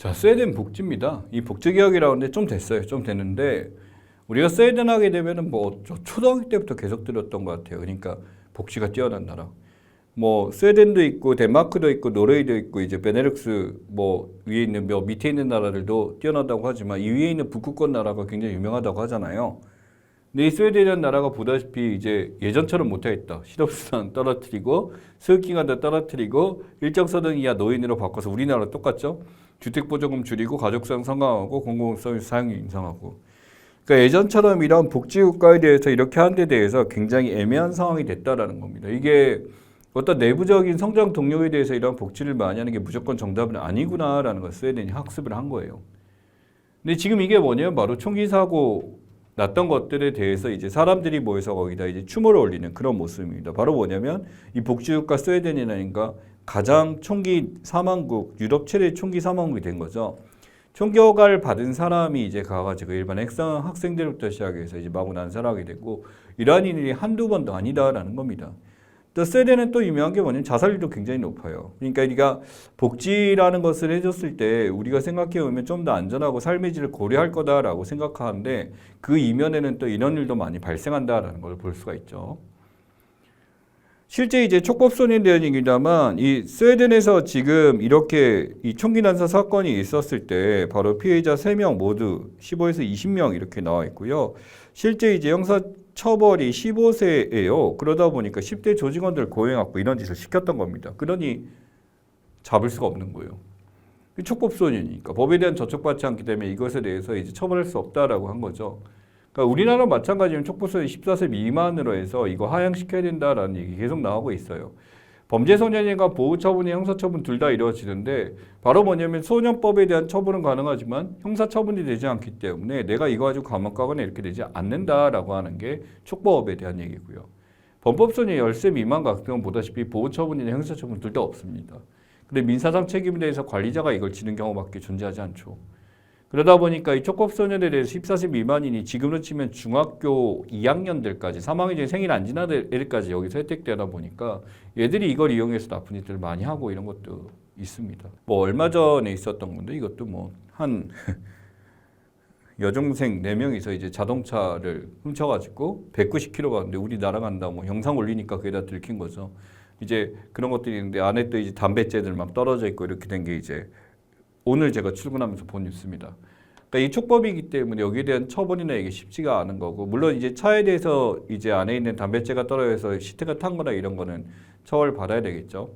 자, 스웨덴 복지입니다. 이 복지개혁이라고 하는데 좀 됐어요. 좀 됐는데 우리가 스웨덴 하게 되면은 뭐 초등학교 때부터 계속 들었던 것 같아요. 그러니까 복지가 뛰어난 나라. 뭐 스웨덴도 있고 덴마크도 있고 노르웨이도 있고 이제 베네룩스 뭐 위에 있는 몇 밑에 있는 나라들도 뛰어나다고 하지만 이 위에 있는 북극권 나라가 굉장히 유명하다고 하잖아요. 근데 이 스웨덴이라는 나라가 보다시피 이제 예전처럼 못하겠다. 실업수당 떨어뜨리고 수익기간도 떨어뜨리고 일정수당 이하 노인으로 바꿔서 우리나라 똑같죠. 주택보조금 줄이고 가족수당 상강하고 공공서비스 사용료 인상하고. 그러니까 예전처럼 이런 복지국가에 대해서 이렇게 하는 데 대해서 굉장히 애매한 상황이 됐다라는 겁니다. 이게 어떤 내부적인 성장 동력에 대해서 이런 복지를 많이 하는 게 무조건 정답은 아니구나라는 걸 스웨덴이 학습을 한 거예요. 근데 지금 이게 뭐냐면 바로 총기 사고 났던 것들에 대해서 이제 사람들이 모여서 거기다 이제 춤을 올리는 그런 모습입니다. 바로 뭐냐면 이 복지국가 스웨덴이라니까 가장 총기 사망국, 유럽 최대 총기 사망국이 된 거죠. 총격을 받은 사람이 이제 가가지고 일반 학생들부터 시작해서 이제 마구 난사하게 되고 이러한 일이 한두 번도 아니다라는 겁니다. 또 스웨덴은 또 유명한 게 뭐냐면 자살률도 굉장히 높아요. 그러니까 우리가 복지라는 것을 해줬을 때 우리가 생각해 보면 좀 더 안전하고 삶의 질을 고려할 거다라고 생각하는데 그 이면에는 또 이런 일도 많이 발생한다라는 걸 볼 수가 있죠. 실제 이제 촉법소년에 대한 얘기다만 이 스웨덴에서 지금 이렇게 이 총기 난사 사건이 있었을 때 바로 피해자 3명 모두 15에서 20명 이렇게 나와 있고요. 실제 이제 형사 처벌이 15세예요. 그러다 보니까 10대 조직원들 고용하고 이런 짓을 시켰던 겁니다. 그러니 잡을 수가 없는 거예요. 촉법소년이니까 법에 대한 저촉받지 않기 때문에 이것에 대해서 이제 처벌할 수 없다라고 한 거죠. 그러니까 우리나라 마찬가지로 촉법소년 14세 미만으로 해서 이거 하향시켜야 된다라는 얘기 계속 나오고 있어요. 범죄소년인가 보호처분이 형사처분 둘 다 이루어지는데 바로 뭐냐면 소년법에 대한 처분은 가능하지만 형사처분이 되지 않기 때문에 내가 이거 가지고 감옥 가거나 이렇게 되지 않는다라고 하는 게 촉법에 대한 얘기고요. 범법소년 10세 미만 같은 경우는 보다시피 보호처분이나 형사처분 둘 다 없습니다. 근데 민사상 책임에 대해서 관리자가 이걸 지는 경우밖에 존재하지 않죠. 그러다 보니까 이 촉법소년에 대해서 14세 미만이니 지금으로 치면 중학교 2학년들까지 3학년 중에 생일 안 지난 애들까지 여기서 혜택되다 보니까 얘들이 이걸 이용해서 나쁜 짓들을 많이 하고 이런 것도 있습니다. 뭐 얼마 전에 있었던 건데 이것도 뭐 한 여중생 4명이서 이제 자동차를 훔쳐가지고 190km 가는데 우리나라 간다 뭐 영상 올리니까 그게 다 들킨 거죠. 이제 그런 것들이 있는데 안에 또 이제 담배째들 막 떨어져 있고 이렇게 된 게 이제 오늘 제가 출근하면서 본 뉴스입니다. 그러니까 이 촉법이기 때문에 여기에 대한 처벌이나 이게 쉽지가 않은 거고, 물론 이제 차에 대해서 이제 안에 있는 담배째가 떨어져서 시트가 탄 거나 이런 거는 처벌 받아야 되겠죠.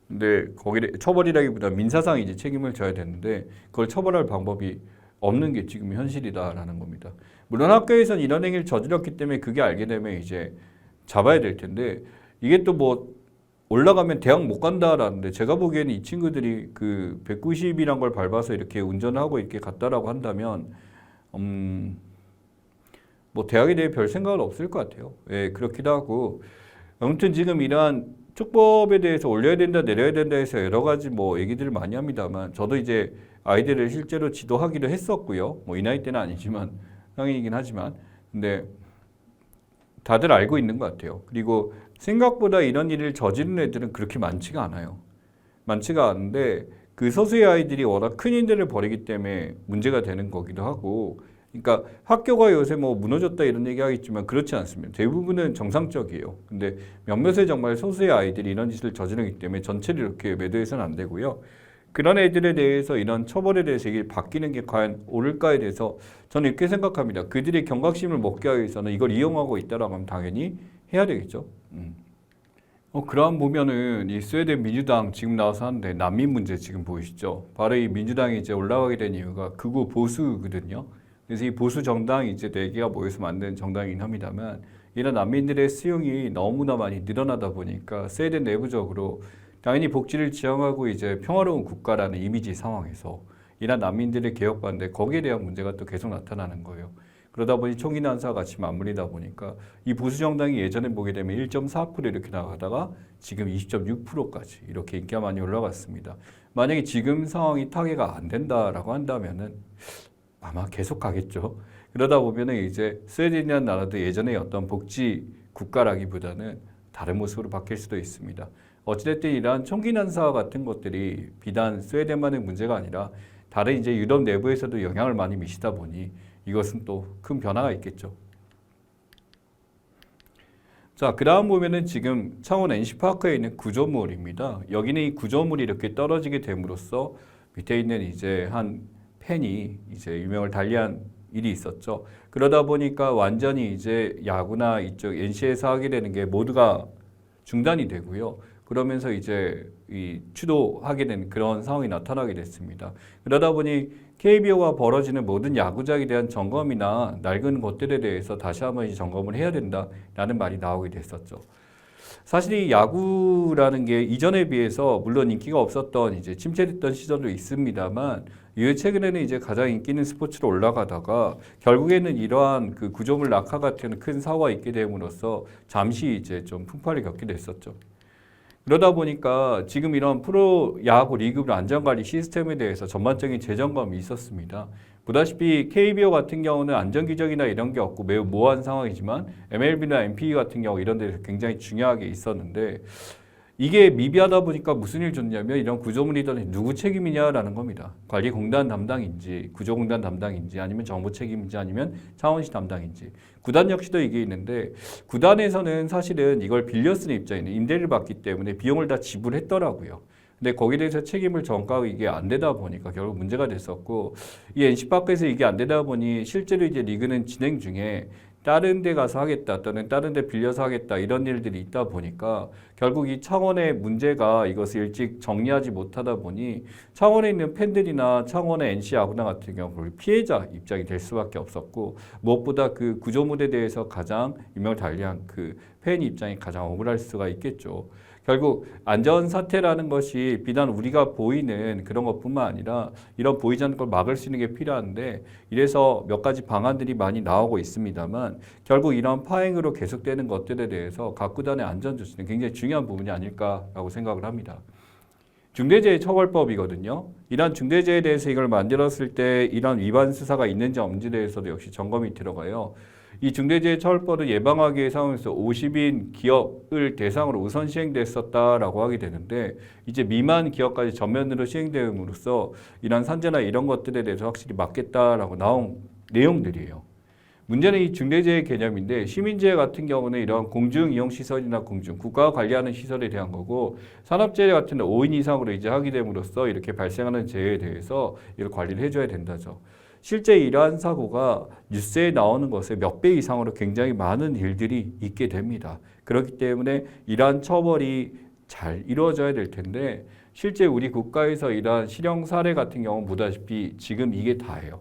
근데 거기에 처벌이라기보다 민사상 이제 책임을 져야 되는데 그걸 처벌할 방법이 없는 게 지금 현실이다라는 겁니다. 물론 학교에서는 이런 행위를 저질렀기 때문에 그게 알게 되면 이제 잡아야 될 텐데 이게 또 뭐 올라가면 대학 못 간다라는데 제가 보기에는 이 친구들이 그 190이란 걸 밟아서 이렇게 운전하고 이렇게 갔다라고 한다면 뭐 대학에 대해 별 생각은 없을 것 같아요. 예, 그렇기도 하고 아무튼 지금 이러한 촉법에 대해서 올려야 된다 내려야 된다 해서 여러 가지 뭐 얘기들을 많이 합니다만 저도 이제 아이들을 실제로 지도하기도 했었고요. 뭐 이 나이 때는 아니지만 성인이긴 하지만 근데 다들 알고 있는 것 같아요. 그리고 생각보다 이런 일을 저지른 애들은 그렇게 많지가 않아요. 많지가 않은데 그 소수의 아이들이 워낙 큰 일들을 벌이기 때문에 문제가 되는 거기도 하고 그러니까 학교가 요새 뭐 무너졌다 이런 얘기 하겠지만 그렇지 않습니다. 대부분은 정상적이에요. 근데 몇몇의 정말 소수의 아이들이 이런 짓을 저지르기 때문에 전체를 이렇게 매도해서는 안 되고요. 그런 애들에 대해서 이런 처벌에 대해서 이게 바뀌는 게 과연 옳을까에 대해서 저는 이렇게 생각합니다. 그들의 경각심을 먹기 위해서는 이걸 이용하고 있다라고 하면 당연히 해야 되겠죠. 그러한 보면은 이 스웨덴 민주당 지금 나와서 하는데 난민 문제 지금 보이시죠? 바로 이 민주당이 이제 올라가게 된 이유가 극우 보수거든요. 그래서 이 보수 정당이 이제 4개가 모여서 만든 정당이긴 합니다만 이런 난민들의 수용이 너무나 많이 늘어나다 보니까 스웨덴 내부적으로 당연히 복지를 지향하고 이제 평화로운 국가라는 이미지 상황에서 이런 난민들의 개혁반대 거기에 대한 문제가 또 계속 나타나는 거예요. 그러다 보니 총기 난사가 같이 맞물리다 보니까 이 보수 정당이 예전에 보게 되면 1.4% 이렇게 나가다가 지금 20.6%까지 이렇게 인기가 많이 올라갔습니다. 만약에 지금 상황이 타개가 안 된다라고 한다면은 아마 계속 가겠죠. 그러다 보면은 이제 스웨덴이라는 나라도 예전에 어떤 복지 국가라기보다는 다른 모습으로 바뀔 수도 있습니다. 어찌됐든 이러한 총기 난사 같은 것들이 비단 스웨덴만의 문제가 아니라 다른 이제 유럽 내부에서도 영향을 많이 미치다 보니 이것은 또 큰 변화가 있겠죠. 자, 그 다음 보면은 지금 창원 NC파크에 있는 구조물입니다. 여기는 이 구조물이 이렇게 떨어지게 됨으로써 밑에 있는 이제 한 팬이 이제 유명을 달리한 일이 있었죠. 그러다 보니까 완전히 이제 야구나 이쪽 NC에서 하게 되는 게 모두가 중단이 되고요. 그러면서 이제 이 추도하게 된 그런 상황이 나타나게 됐습니다. 그러다 보니 KBO가 벌어지는 모든 야구장에 대한 점검이나 낡은 것들에 대해서 다시 한번 점검을 해야 된다라는 말이 나오게 됐었죠. 사실 이 야구라는 게 이전에 비해서 물론 인기가 없었던 이제 침체됐던 시절도 있습니다만 이 최근에는 이제 가장 인기 있는 스포츠로 올라가다가 결국에는 이러한 그 구조물 낙하 같은 큰 사고가 있게 됨으로써 잠시 이제 좀 풍파를 겪게 됐었죠. 그러다 보니까 지금 이런 프로 야구 리그 안전관리 시스템에 대해서 전반적인 재점검이 있었습니다. 보다시피 KBO 같은 경우는 안전기적이나 이런 게 없고 매우 모호한 상황이지만 MLB나 MPB 같은 경우 이런 데서 굉장히 중요하게 있었는데 이게 미비하다 보니까 무슨 일 좋냐면 이런 구조물이든 누구 책임이냐라는 겁니다. 관리공단 담당인지 구조공단 담당인지 아니면 정부 책임인지 아니면 창원시 담당인지 구단 역시도 이게 있는데 구단에서는 사실은 이걸 빌려 쓰는 입장이네 임대를 받기 때문에 비용을 다 지불했더라고요. 근데 거기에 대해서 책임을 전가하고 이게 안 되다 보니까 결국 문제가 됐었고 이 NC파크에서 이게 안 되다 보니 실제로 이제 리그는 진행 중에 다른 데 가서 하겠다 또는 다른 데 빌려서 하겠다 이런 일들이 있다 보니까 결국 이 창원의 문제가 이것을 일찍 정리하지 못하다 보니 창원에 있는 팬들이나 창원의 NC 야구단 같은 경우 피해자 입장이 될 수밖에 없었고 무엇보다 그 구조물에 대해서 가장 유명을 달리한 그 팬 입장이 가장 억울할 수가 있겠죠. 결국 안전사태라는 것이 비단 우리가 보이는 그런 것뿐만 아니라 이런 보이지 않는 걸 막을 수 있는 게 필요한데 이래서 몇 가지 방안들이 많이 나오고 있습니다만 결국 이런 파행으로 계속되는 것들에 대해서 각 구단의 안전조치는 굉장히 중요한 부분이 아닐까라고 생각을 합니다. 중대재해처벌법이거든요. 이런 중대재해에 대해서 이걸 만들었을 때 이런 위반 수사가 있는지 없는지에 대해서도 역시 점검이 들어가요. 이 중대재해처벌법을 예방하기 위해 상황에서 50인 기업을 대상으로 우선 시행됐었다라고 하게 되는데 이제 미만 기업까지 전면으로 시행됨으로써 이런 산재나 이런 것들에 대해서 확실히 막겠다라고 나온 내용들이에요. 문제는 이 중대재해 개념인데 시민재해 같은 경우는 이런 공중이용시설이나 국가가 관리하는 시설에 대한 거고 산업재해 같은 데 5인 이상으로 이제 하게 됨으로써 이렇게 발생하는 재해에 대해서 이걸 관리를 해줘야 된다죠. 실제 이러한 사고가 뉴스에 나오는 것의 몇 배 이상으로 굉장히 많은 일들이 있게 됩니다. 그렇기 때문에 이러한 처벌이 잘 이루어져야 될 텐데 실제 우리 국가에서 이러한 실형 사례 같은 경우는 보다시피 지금 이게 다예요.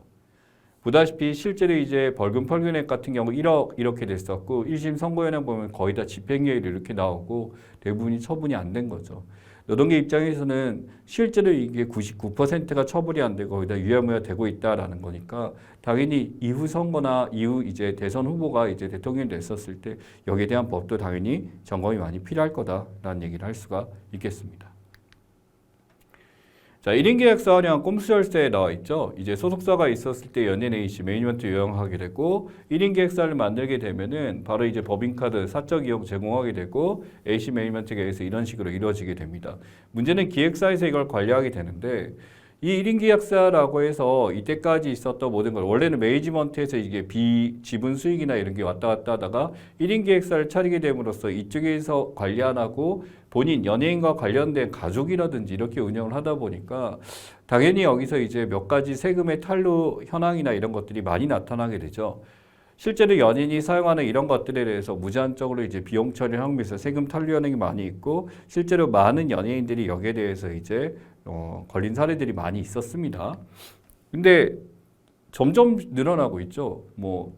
보다시피 실제로 이제 벌금 펄금액 같은 경우 1억 이렇게 됐었고 1심 선고연행 보면 거의 다 집행유예로 이렇게 나오고 대부분이 처분이 안 된 거죠. 노동계 입장에서는 실제로 이게 99%가 처벌이 안 되고 거의 다 유야무야 되고 있다라는 거니까 당연히 이후 선거나 이후 이제 대선 후보가 이제 대통령이 됐었을 때 여기에 대한 법도 당연히 점검이 많이 필요할 거다라는 얘기를 할 수가 있겠습니다. 자, 1인 계약서 활용 꼼수절세에 나와 있죠. 이제 소속사가 있었을 때 연예인 A씨 매니지먼트 요청하게 되고 1인 계약서를 만들게 되면은 바로 이제 법인카드 사적 이용 제공하게 되고 A씨 매니지먼트에 의해서 이런 식으로 이루어지게 됩니다. 문제는 기획사에서 이걸 관리하게 되는데 이 1인 계약사라고 해서 이때까지 있었던 모든 걸 원래는 매니지먼트에서 이게 비지분 수익이나 이런 게 왔다 갔다 하다가 1인 계약사를 차리게 됨으로써 이쪽에서 관리 안 하고 본인 연예인과 관련된 가족이라든지 이렇게 운영을 하다 보니까 당연히 여기서 이제 몇 가지 세금의 탈루 현황이나 이런 것들이 많이 나타나게 되죠. 실제로 연인이 사용하는 이런 것들에 대해서 무제한적으로 이제 비용 처리를 하기 위해서 세금 탈루 현황이 많이 있고 실제로 많은 연예인들이 여기에 대해서 이제 걸린 사례들이 많이 있었습니다. 근데 점점 늘어나고 있죠. 뭐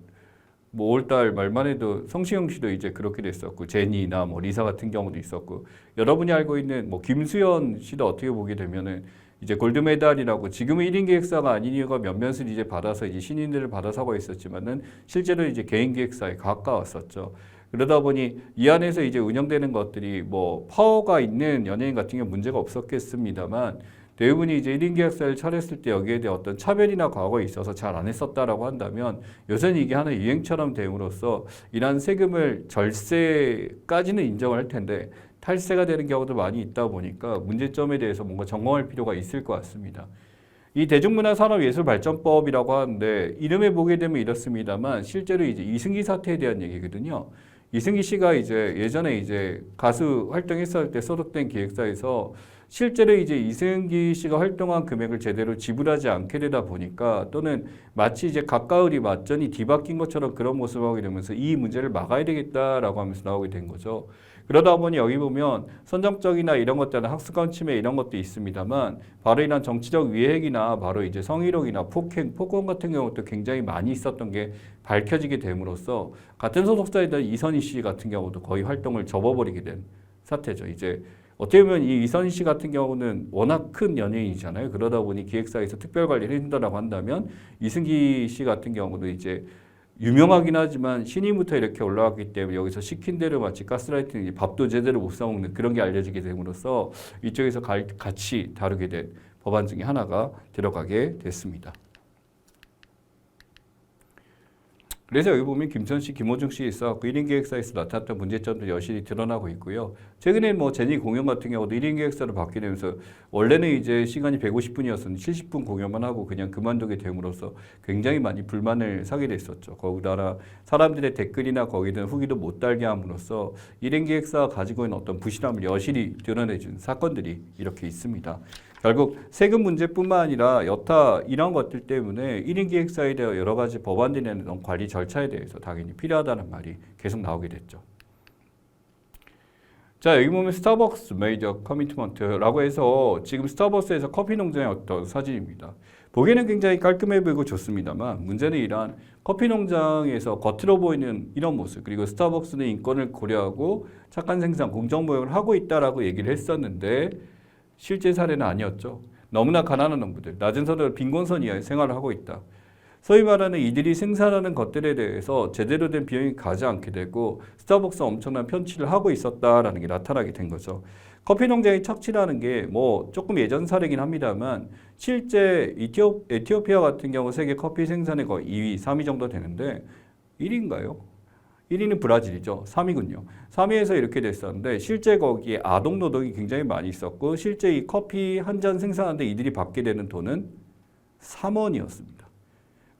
5월달 말만 해도 성시경 씨도 이제 그렇게 됐었고 제니나 뭐 리사 같은 경우도 있었고 여러분이 알고 있는 뭐 김수현 씨도 어떻게 보게 되면은 이제 골드메달이라고 지금은 1인 기획사가 아닌 이유가 몇몇을 이제 받아서 이제 신인들을 받아서 하고 있었지만은 실제로 이제 개인 기획사에 가까웠었죠. 그러다 보니 이 안에서 이제 운영되는 것들이 뭐 파워가 있는 연예인 같은 경우 문제가 없었겠습니다만 대부분이 이제 1인 계약사를 차렸을 때 여기에 대한 어떤 차별이나 과거에 있어서 잘 안 했었다라고 한다면 요새는 이게 하나의 유행처럼 됨으로써 이러한 세금을 절세까지는 인정을 할 텐데 탈세가 되는 경우도 많이 있다 보니까 문제점에 대해서 뭔가 점검할 필요가 있을 것 같습니다. 이 대중문화산업예술발전법이라고 하는데 이름에 보게 되면 이렇습니다만 실제로 이제 이승기 사태에 대한 얘기거든요. 이승기 씨가 이제 예전에 이제 가수 활동했을 때 소속된 기획사에서 실제로 이제 이승기 씨가 활동한 금액을 제대로 지불하지 않게 되다 보니까 또는 마치 이제 가까울이 맞전이 뒤바뀐 것처럼 그런 모습을 하게 되면서 이 문제를 막아야 되겠다라고 하면서 나오게 된 거죠. 그러다 보니 여기 보면 선정적이나 이런 것들은 학습권 침해 이런 것도 있습니다만 바로 이런 정치적 위해액이나 바로 이제 성희롱이나 폭행, 폭언 같은 경우도 굉장히 많이 있었던 게 밝혀지게 됨으로써 같은 소속사이던 이선희 씨 같은 경우도 거의 활동을 접어버리게 된 사태죠. 이제 어떻게 보면 이 이선희 씨 같은 경우는 워낙 큰 연예인이잖아요. 그러다 보니 기획사에서 특별 관리를 해준다라고 한다면 이승기 씨 같은 경우도 이제 유명하긴 하지만 신인부터 이렇게 올라왔기 때문에 여기서 시킨 대로 마치 가스라이팅, 밥도 제대로 못 사먹는 그런 게 알려지게 됨으로써 이쪽에서 같이 다루게 된 법안 중에 하나가 들어가게 됐습니다. 그래서 여기 보면 김천 씨, 김호중 씨 있어갖고 1인 기획사에서 나타났던 문제점도 여실히 드러나고 있고요. 최근에 뭐 제니 공연 같은 경우도 1인 기획사로 바뀌게 되면서 원래는 이제 시간이 150분이었었는데 70분 공연만 하고 그냥 그만두게 됨으로써 굉장히 많이 불만을 사게 됐었죠. 거기다가 사람들의 댓글이나 거기든 후기도 못 달게 함으로써 1인 기획사가 가지고 있는 어떤 부실함을 여실히 드러내준 사건들이 이렇게 있습니다. 결국 세금 문제뿐만 아니라 여타 이런 것들 때문에 1인 기획사에 대해 여러 가지 법안들이 내는 관리 절차에 대해서 당연히 필요하다는 말이 계속 나오게 됐죠. 자, 여기 보면 스타벅스 메이저 커미트먼트라고 해서 지금 스타벅스에서 커피 농장의 어떤 사진입니다. 보기에는 굉장히 깔끔해 보이고 좋습니다만 문제는 이러한 커피 농장에서 겉으로 보이는 이런 모습, 그리고 스타벅스는 인권을 고려하고 착한 생산, 공정무역을 하고 있다라고 얘기를 했었는데 실제 사례는 아니었죠. 너무나 가난한 농부들, 낮은 서열 빈곤선 이하의 생활을 하고 있다. 소위 말하는 이들이 생산하는 것들에 대해서 제대로 된 비용이 가지 않게 되고 스타벅스 엄청난 편취를 하고 있었다라는 게 나타나게 된 거죠. 커피 농장의 착취라는 게 뭐 조금 예전 사례긴 합니다만 실제 에티오피아 같은 경우 세계 커피 생산의 거의 2위, 3위 정도 되는데 1위인가요? 1위는 브라질이죠. 3위군요. 3위에서 이렇게 됐었는데 실제 거기에 아동 노동이 굉장히 많이 있었고 실제 이 커피 한 잔 생산하는데 이들이 받게 되는 돈은 3원이었습니다.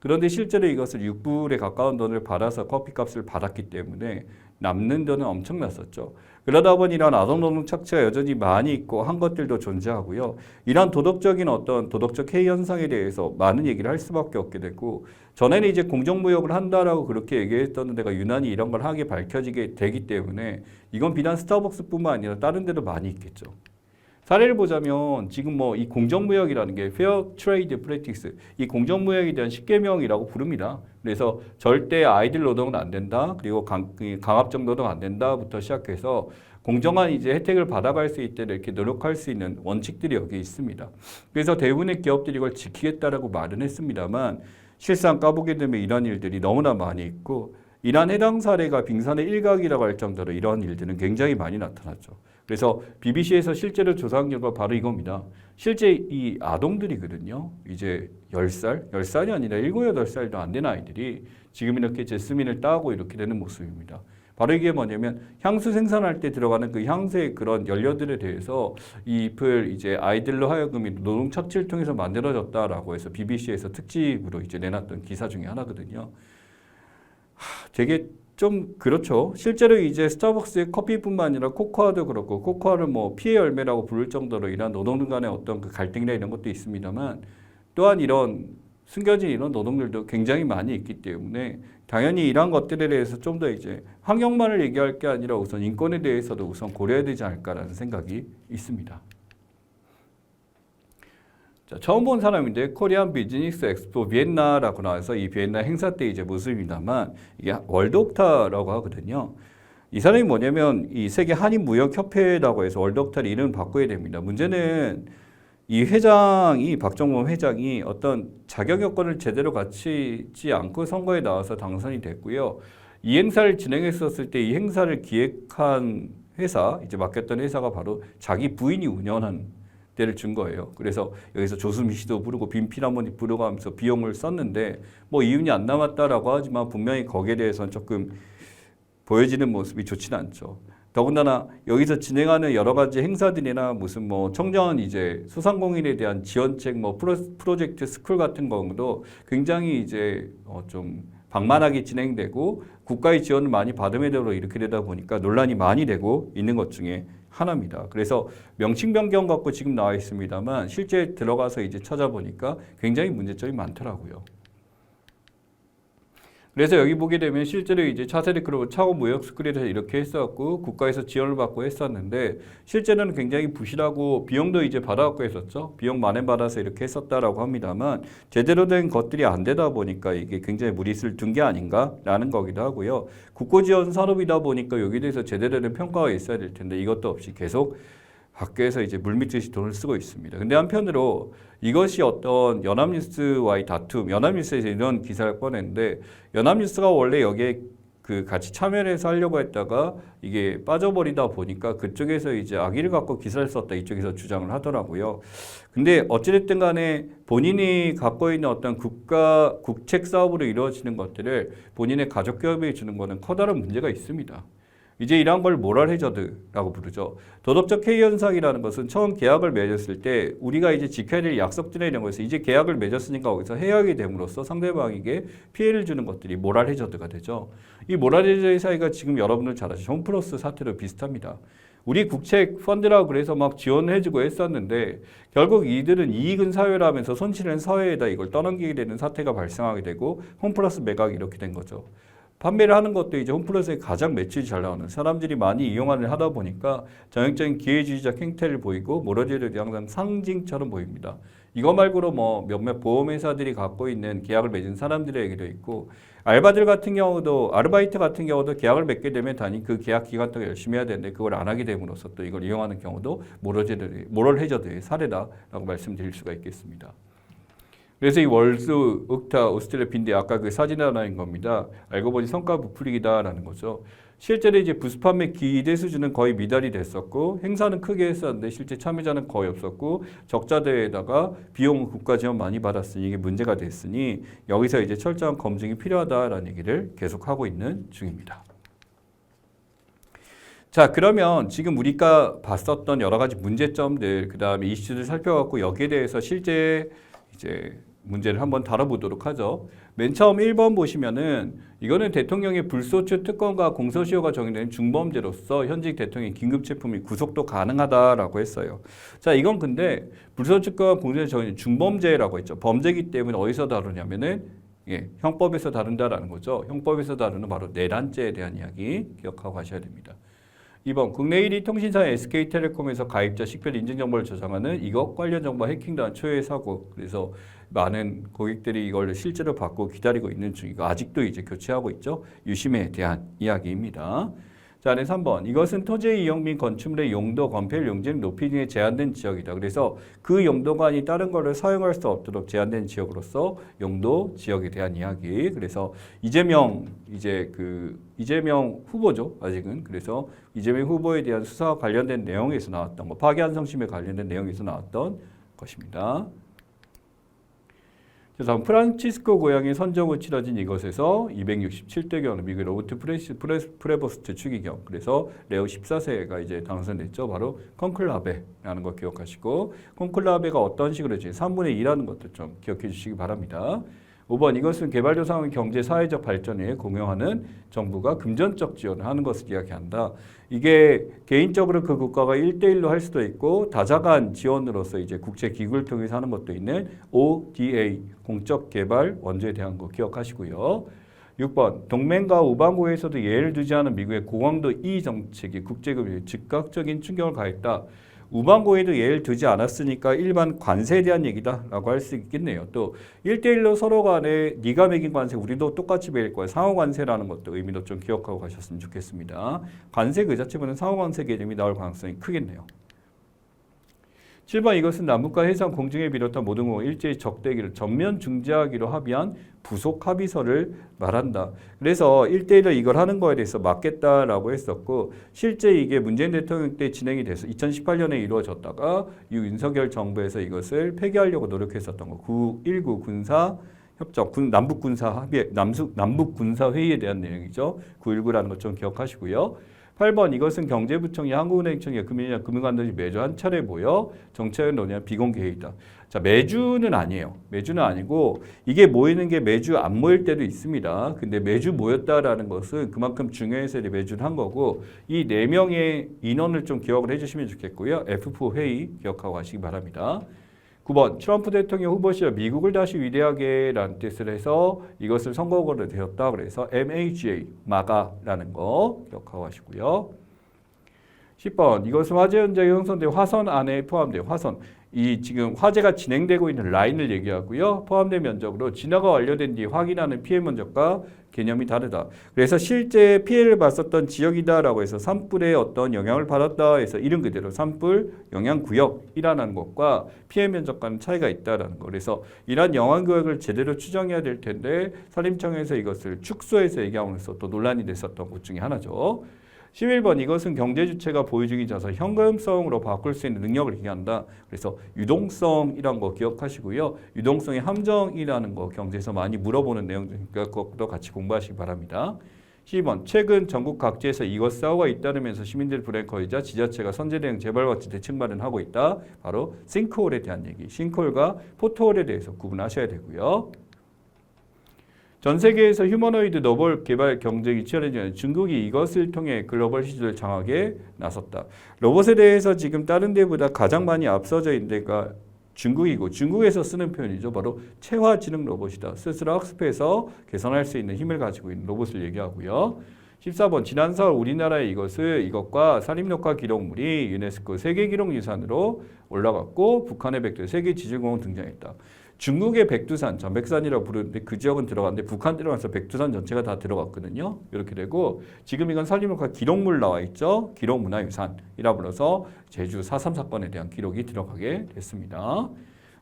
그런데 실제로 이것을 6불에 가까운 돈을 받아서 커피값을 받았기 때문에 남는 돈은 엄청났었죠. 그러다 보니 이런 아동노동 착취가 여전히 많이 있고 한 것들도 존재하고요. 이런 도덕적인 어떤 도덕적 해이 현상에 대해서 많은 얘기를 할 수밖에 없게 됐고 전에는 이제 공정무역을 한다라고 그렇게 얘기했던 데가 유난히 이런 걸 하게 밝혀지게 되기 때문에 이건 비단 스타벅스뿐만 아니라 다른 데도 많이 있겠죠. 사례를 보자면 지금 뭐 이 공정무역이라는 게 Fair Trade Practice, 이 공정무역에 대한 10계명이라고 부릅니다. 그래서 절대 아이들 노동은 안 된다, 그리고 강압적 노동 안 된다부터 시작해서 공정한 이제 혜택을 받아갈 수 있도록 이렇게 노력할 수 있는 원칙들이 여기 있습니다. 그래서 대부분의 기업들이 이걸 지키겠다라고 말은 했습니다만 실상 까보게 되면 이런 일들이 너무나 많이 있고 이러한 해당 사례가 빙산의 일각이라고 할 정도로 이런 일들은 굉장히 많이 나타났죠. 그래서 BBC에서 실제로 조사한 결과 바로 이겁니다. 실제 이 아동들이거든요. 이제 10살, 10살이 아니라 7, 8살도 안 된 아이들이 지금 이렇게 제스민을 따고 이렇게 되는 모습입니다. 바로 이게 뭐냐면 향수 생산할 때 들어가는 그 향수의 그런 연료들에 대해서 이 잎을 이제 아이들로 하여금 노동 착취를 통해서 만들어졌다라고 해서 BBC에서 특집으로 이제 내놨던 기사 중에 하나거든요. 되게 좀 그렇죠. 실제로 이제 스타벅스의 커피뿐만 아니라 코코아도 그렇고 코코아를 뭐 피해 열매라고 부를 정도로 이런 노동들 간의 어떤 그 갈등이나 이런 것도 있습니다만 또한 이런 숨겨진 이런 노동들도 굉장히 많이 있기 때문에 당연히 이러한 것들에 대해서 좀 더 이제 환경만을 얘기할 게 아니라 우선 인권에 대해서도 우선 고려해야 되지 않을까라는 생각이 있습니다. 자, 처음 본 사람인데 코리안 비즈니스 엑스포 비엔나라고 나와서 이 비엔나 행사 때 이제 모습입니다만 이게 월드옥타라고 하거든요. 이 사람이 뭐냐면 이 세계 한인무역협회라고 해서 월드옥타를 이름을 바꿔야 됩니다. 문제는 이 회장이 박정범 회장이 어떤 자격 요건을 제대로 갖추지 않고 선거에 나와서 당선이 됐고요. 이 행사를 진행했었을 때 이 행사를 기획한 회사, 이제 맡겼던 회사가 바로 자기 부인이 운영한 때를 준 거예요. 그래서 여기서 조수미 씨도 부르고 빈필하모니 부르고 하면서 비용을 썼는데 뭐 이윤이 안 남았다라고 하지만 분명히 거기에 대해서는 조금 보여지는 모습이 좋지는 않죠. 더군다나 여기서 진행하는 여러 가지 행사들이나 무슨 뭐 청년 이제 소상공인에 대한 지원책 뭐 프로젝트 스쿨 같은 경우도 굉장히 이제 좀 방만하게 진행되고 국가의 지원을 많이 받음에도 이렇게 되다 보니까 논란이 많이 되고 있는 것 중에 하나입니다. 그래서 명칭 변경 갖고 지금 나와 있습니다만 실제 들어가서 이제 찾아보니까 굉장히 문제점이 많더라고요. 그래서 여기 보게 되면 실제로 이제 차세대 그룹 창업무역스쿨에서 이렇게 했었고 국가에서 지원을 받고 했었는데 실제로는 굉장히 부실하고 비용도 이제 받아갖고 했었죠. 비용 만회받아서 이렇게 했었다라고 합니다만 제대로 된 것들이 안 되다 보니까 이게 굉장히 무리수를 둔 게 아닌가라는 거기도 하고요. 국고지원 산업이다 보니까 여기에 대해서 제대로 된 평가가 있어야 될 텐데 이것도 없이 계속 학교에서 이제 물밀듯이 돈을 쓰고 있습니다. 근데 한편으로 이것이 어떤 연합뉴스와의 다툼, 연합뉴스에서 이런 기사를 꺼냈는데 연합뉴스가 원래 여기에 그 같이 참여를 해서 하려고 했다가 이게 빠져버리다 보니까 그쪽에서 이제 악의를 갖고 기사를 썼다 이쪽에서 주장을 하더라고요. 근데 어찌됐든 간에 본인이 갖고 있는 어떤 국책 사업으로 이루어지는 것들을 본인의 가족 기업에 주는 것은 커다란 문제가 있습니다. 이제 이러한 걸 모럴 해저드라고 부르죠. 도덕적 해이 현상이라는 것은 처음 계약을 맺었을 때 우리가 이제 지켜야 될 약속들에 이런 것을 이제 계약을 맺었으니까 거기서 해약이 됨으로써 상대방에게 피해를 주는 것들이 모럴 해저드가 되죠. 이 모럴 해저드의 사이가 지금 여러분들 잘 아시죠. 홈플러스 사태로 비슷합니다. 우리 국책 펀드라고 그래서 막 지원해주고 했었는데 결국 이들은 이익은 사회라면서 손실은 사회에다 이걸 떠넘기게 되는 사태가 발생하게 되고 홈플러스 매각이 이렇게 된 거죠. 판매를 하는 것도 이제 홈플러스에 가장 매출이 잘 나오는 사람들이 많이 이용을 하다 보니까 전형적인 기회주의적 행태를 보이고 모러지들이 항상 상징처럼 보입니다. 이거 말고도 뭐 몇몇 보험회사들이 갖고 있는 계약을 맺은 사람들에게도 있고 알바들 같은 경우도 아르바이트 같은 경우도 계약을 맺게 되면 단위 그 계약 기간 동안 열심히 해야 되는데 그걸 안 하게 됨으로써 또 이걸 이용하는 경우도 모럴 해저드의 사례다라고 말씀드릴 수가 있겠습니다. 그래서 이 월수, 윽타, 오스트레핀데 아까 그 사진 하나인 겁니다. 알고 보니 성과 부풀리기다라는 거죠. 실제로 이제 부수 판매 기대 수준은 거의 미달이 됐었고 행사는 크게 했었는데 실제 참여자는 거의 없었고 적자 대회에다가 비용 국가 지원 많이 받았으니 이게 문제가 됐으니 여기서 이제 철저한 검증이 필요하다라는 얘기를 계속하고 있는 중입니다. 자, 그러면 지금 우리가 봤었던 여러 가지 문제점들 그다음에 이슈들 살펴갖고 여기에 대해서 실제 이제 문제를 한번 다뤄보도록 하죠. 맨 처음 1번 보시면은 이거는 대통령의 불소추 특권과 공소시효가 적용되는 중범죄로서 현직 대통령의 긴급체포 및 구속도 가능하다라고 했어요. 자, 이건 근데 불소추권과 공소시효가 적용되는 중범죄라고 했죠. 범죄이기 때문에 어디서 다루냐면은 형법에서 다룬다라는 거죠. 형법에서 다루는 바로 내란죄에 대한 이야기 기억하고 가셔야 됩니다. 2번 국내 1위 통신사 SK텔레콤에서 가입자 식별 인증정보를 저장하는 이것 관련 정보 해킹당한 초유의 사고. 그래서 많은 고객들이 이걸 실제로 받고 기다리고 있는 중이고 아직도 이제 교체하고 있죠. 유심에 대한 이야기입니다. 자, 3번 이것은 토지의 이용 및 건축물의 용도, 건폐율, 용적률 높이 등에 제한된 지역이다. 그래서 그 용도가 아닌 다른 거를 사용할 수 없도록 제한된 지역으로서 용도, 지역에 대한 이야기. 그래서 이재명 후보죠. 아직은. 그래서 이재명 후보에 대한 수사와 관련된 내용에서 나왔던 거, 파기환송심에 관련된 내용에서 나왔던 것입니다. 다음 프란치스코 고향의 선정으로 치러진 이것에서 267대경 미국의 로버트 프레보스트 추기경 그래서 레오 14세가 이제 당선됐죠. 바로 콘클라베라는 거 기억하시고 콘클라베가 어떤 식으로 이제 3분의 2라는 것도 좀 기억해 주시기 바랍니다. 5번 이것은 개발도상의 경제 사회적 발전에 공용하는 정부가 금전적 지원을 하는 것을 이야기한다. 이게 개인적으로 그 국가가 1대1로 할 수도 있고 다자간 지원으로서 이제 국제 기구를 통해서 하는 것도 있는 ODA 공적 개발 원조에 대한 거 기억하시고요. 6번 동맹과 우방국에서도 예를 두지 않은 미국의 고강도 E 정책이 국제급여에 즉각적인 충격을 가했다. 우방고에도 예를 두지 않았으니까 일반 관세에 대한 얘기다라고 할 수 있겠네요. 또 1대1로 서로 간에 네가 매긴 관세 우리도 똑같이 매길 거야. 상호관세라는 것도 의미도 좀 기억하고 가셨으면 좋겠습니다. 관세 그 자체보다는 상호관세 개념이 나올 가능성이 크겠네요. 7번 이것은 남북과 해상 공중에 비롯한 모든 공을 일제히 적대기를 전면 중지하기로 합의한 부속 합의서를 말한다. 그래서 1대1로 이걸 하는 거에 대해서 맞겠다라고 했었고 실제 이게 문재인 대통령 때 진행이 돼서 2018년에 이루어졌다가 윤석열 정부에서 이것을 폐기하려고 노력했었던 거. 9.19 군사 협정, 남북 군사 합의, 남북 군사 회의에 대한 내용이죠. 9.19라는 것 좀 기억하시고요. 8번 이것은 경제부총리, 한국은행청이 금융위원, 금융감독이 매주 한 차례 모여 정책을 논의한 비공개 회의다. 자, 매주는 아니에요. 매주는 아니고 이게 모이는 게 매주 안 모일 때도 있습니다. 근데 매주 모였다라는 것은 그만큼 중요해서 매주 한 거고 이 4명의 인원을 좀 기억을 해주시면 좋겠고요. F4 회의 기억하고 가시기 바랍니다. 9번 트럼프 대통령 후보 시절 미국을 다시 위대하게 라는 뜻을 해서 이것을 선거구로 되었다. 그래서 MAGA, 마가라는 거 기억하고 가시고요. 10번 이것은 화재 현장에 형성된 화선 안에 포함된 화선. 이 지금 화재가 진행되고 있는 라인을 얘기하고요. 포함된 면적으로 진화가 완료된 뒤 확인하는 피해 면적과 개념이 다르다. 그래서 실제 피해를 봤었던 지역이다라고 해서 산불에 어떤 영향을 받았다 해서 이름 그대로 산불 영향구역이라는 것과 피해 면적과는 차이가 있다라는 거. 그래서 이러한 영향구역을 제대로 추정해야 될 텐데 산림청에서 이것을 축소해서 얘기함으로써 또 논란이 됐었던 것 중에 하나죠. 11번 이것은 경제 주체가 보유 중인 자산 현금성으로 바꿀 수 있는 능력을 얘기한다. 그래서 유동성이란 거 기억하시고요. 유동성의 함정이라는 거 경제에서 많이 물어보는 내용이니까 그것도 같이 공부하시기 바랍니다. 12번 최근 전국 각지에서 이것 사고가 잇따르면서 시민들 불행거리자 지자체가 선제 대응 재발방지 대책 마련하고 있다. 바로 싱크홀에 대한 얘기. 싱크홀과 포트홀에 대해서 구분하셔야 되고요. 전 세계에서 휴머노이드 로봇 개발 경쟁이 치열해지는 중국이 이것을 통해 글로벌 시주를 장악에 나섰다. 로봇에 대해서 지금 다른 데보다 가장 많이 앞서져 있는 데가 중국이고 중국에서 쓰는 표현이죠. 바로 체화지능 로봇이다. 스스로 학습해서 개선할 수 있는 힘을 가지고 있는 로봇을 얘기하고요. 14번 지난 4월 우리나라의 이것과 산림녹화 기록물이 유네스코 세계기록유산으로 올라갔고 북한의 백두 세계지질공원 등장했다. 중국의 백두산, 전백산이라고 부르는데 그 지역은 들어갔는데 북한 들어가서 백두산 전체가 다 들어갔거든요. 이렇게 되고 지금 이건 산림녹화 기록물 나와 있죠. 기록문화유산이라 불러서 제주 4.3 사건에 대한 기록이 들어가게 됐습니다.